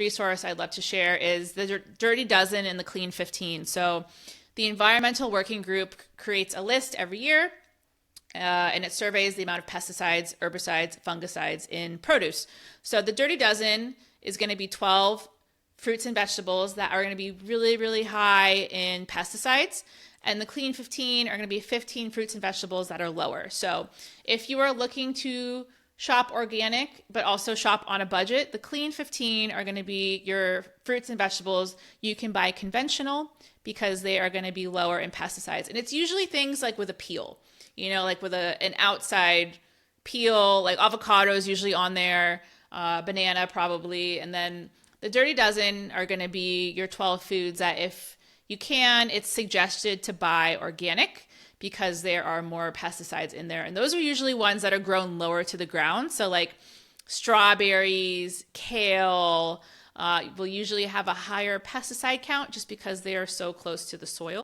resource I'd love to share is the Dirty Dozen and the Clean 15. So the Environmental Working Group creates a list every year, and it surveys the amount of pesticides, herbicides, fungicides in produce. So the Dirty Dozen is going to be 12 fruits and vegetables that are going to be really, really high in pesticides. And the Clean 15 are going to be 15 fruits and vegetables that are lower. So if you are looking to shop organic, but also shop on a budget, the Clean 15 are going to be your fruits and vegetables you can buy conventional because they are going to be lower in pesticides. And it's usually things like with a peel, like with an outside peel, like avocados usually on there, banana probably. And then the Dirty Dozen are going to be your 12 foods that if you can, it's suggested to buy organic because there are more pesticides in there. And those are usually ones that are grown lower to the ground. So like strawberries, kale, will usually have a higher pesticide count just because they are so close to the soil.